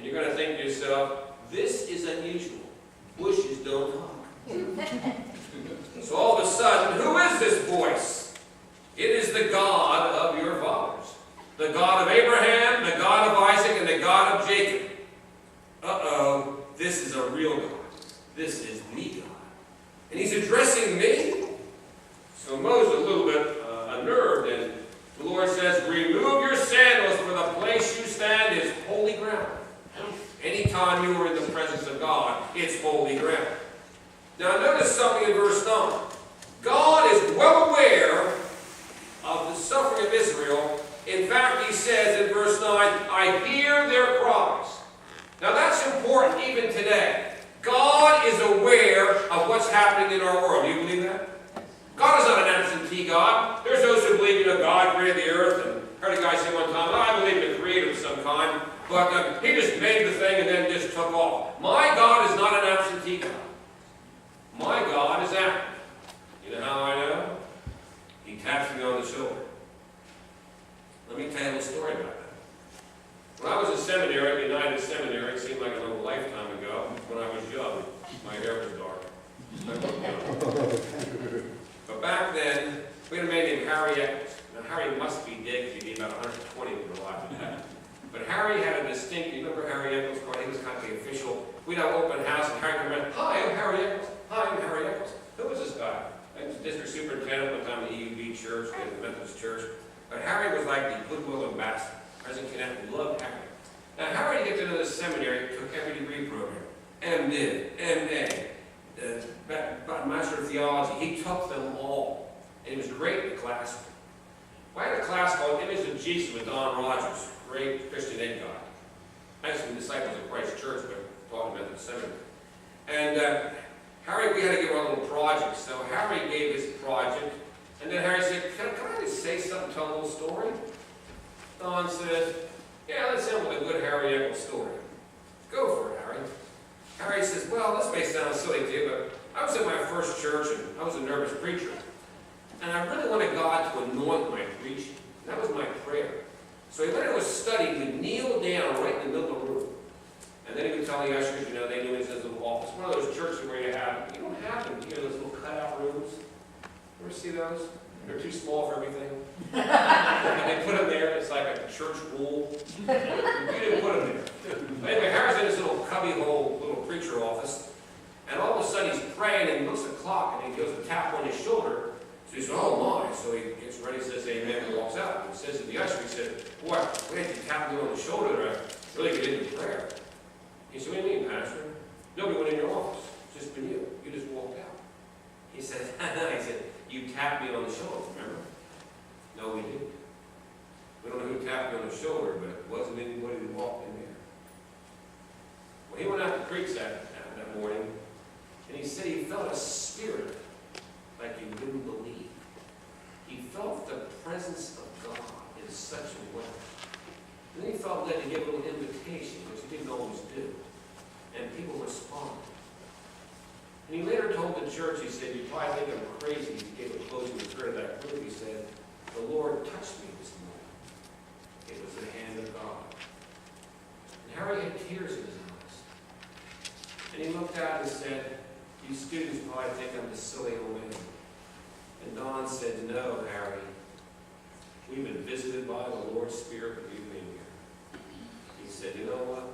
And you're going to think to yourself, this is unusual. Bushes don't talk. So all of a sudden, who is this voice? It is the God of your fathers. The God of Abraham, the God of Isaac, and the God of Jacob. Uh-oh, this is a real God. This is the God. And he's addressing me. So Moses, a little bit unnerved, and the Lord says, remove your sandals, for the place you stand is holy ground. Anytime you are in the presence of God, it's holy ground. Now notice something in verse 9. God is well aware of the suffering of Israel. In fact, he says in verse 9, I hear their cries. Now that's important even today. God is aware of what's happening in our world. Do you believe that? God is not an absentee God. There's those who believe, God created the earth, and I heard a guy say one time, I believe in a creator of some kind, but he just made the thing and then just took off. My God is not an absentee God. My God is active. You know how I know? He taps me on the shoulder. Let me tell you a little story about that. When I was in seminary, at United Seminary, it seemed like a little lifetime ago, when I was young. My hair was dark. But back then, we had a man named Harry Eccles. Now, Harry must be dead because he'd be about 120 when we were alive today. But Harry had a distinct, you remember Harry Eccles? He was kind of the official. We'd have an open house, and Harry came around, hi, I'm Harry Eccles. Hi, I'm Harry Eccles. Who was this guy? He was district superintendent one time at the EUB church, the Methodist church. But Harry was like the goodwill ambassador. President Kennedy loved Harry. Now, Harry, to get to know the seminary, took every degree program. MDiv, MA, Master of Theology. He took them all. And he was great in the classroom. Well, I had a class called Image of Jesus with Don Rogers, great Christian ed guy. Actually, disciples of Christ Church, but taught him at the seminary. And Harry, we had to give our little project. So Harry gave his project. And then Harry said, can I just say something, tell a little story? Don said, yeah, let's end with a good Harry Eccles story. Go for it, Harry. Harry says, well, this may sound silly to you, but I was in my first church, and I was a nervous preacher. And I really wanted God to anoint my preaching. That was my prayer. So when I was studying, he would kneel down right in the middle of the room. And then he would tell the ushers, they knew his little office. One of those churches where you don't have them, those little cutout rooms. You ever see those? They're too small for everything. And they put them there, it's like a church rule. You didn't put them there. Anyway, Harry's in his little cubbyhole, little preacher office. And all of a sudden he's praying and he looks at the clock and he goes to tap on his shoulder. So he says, oh my. So he gets ready, says amen, and walks out. And he says to the usher, he said, boy, we had to tap me on the shoulder to really get into prayer. He said, what do you mean, Pastor? Nobody went in your office. It's just been you. You just walked out. He said, you tapped me on the shoulder, remember? No, we didn't. We don't know who tapped me on the shoulder, but it wasn't anybody that walked in there. Well, he went out to preach that morning, and he said he felt a spirit like you wouldn't believe. He felt the presence of God in such a way. And then he felt led to give a little invitation, which he didn't always do. And people responded. And he later told the church, he said, you probably think I'm crazy to give a closing prayer to that group. He said, the Lord touched me this morning. It was the hand of God. And Harry had tears in his eyes. And he looked out and said, you students probably think I'm a silly old man. And Don said, no, Harry. We've been visited by the Lord's Spirit when you've been here. He said, you know what?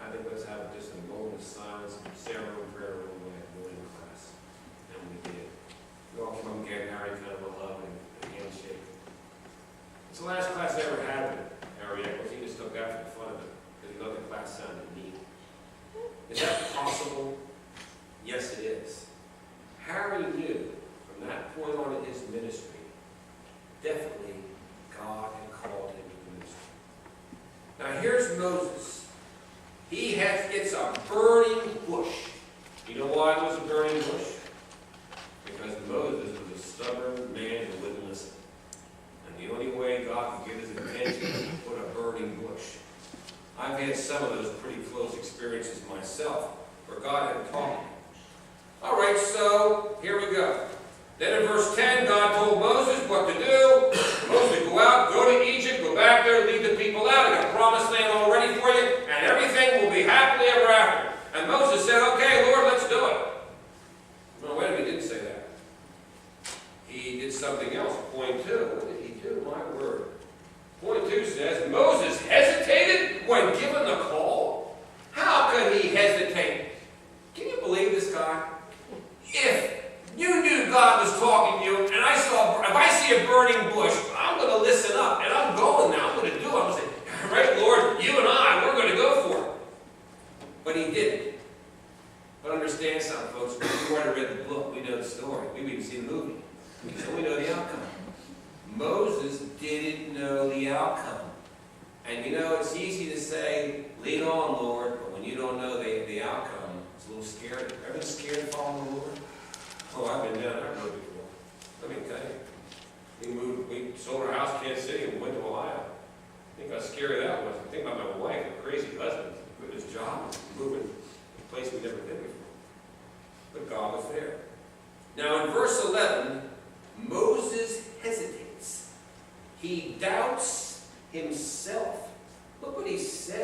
I think let's have just a moment of silence and ceremony prayer real quick. Class. And we did. We all came up and gave Harry kind of a hug and a handshake. It's the last class I ever had with Harry Eccles. He just took after the fun of it because he thought the class sounded neat. Is that possible? Yes, it is. Harry knew from that point on in his ministry, definitely God had called him to ministry. Now here's Moses. It's a burning bush. You know why it was a burning bush? Because Moses was a stubborn man who wouldn't listen. And the only way God could get his attention was to put a burning bush. I've had some of those pretty close experiences myself, where God had taught me. All right, so here we go. Then in verse 10, God told Moses what to do. Moses, go out, go to Egypt, go back there, lead the people out. I got a promised land all ready for you, and everything say, lead on, Lord, but when you don't know the outcome, it's a little scary. Ever been scared of following the Lord? Oh, I've been down that road before. Let me tell you. We sold our house in Kansas City and went to Ohio. Think how scary that was. I think about my wife, a crazy husband, with his job, moving to a place we never been before. But God was there. Now in verse 11, Moses hesitates. He doubts himself. Look what he says.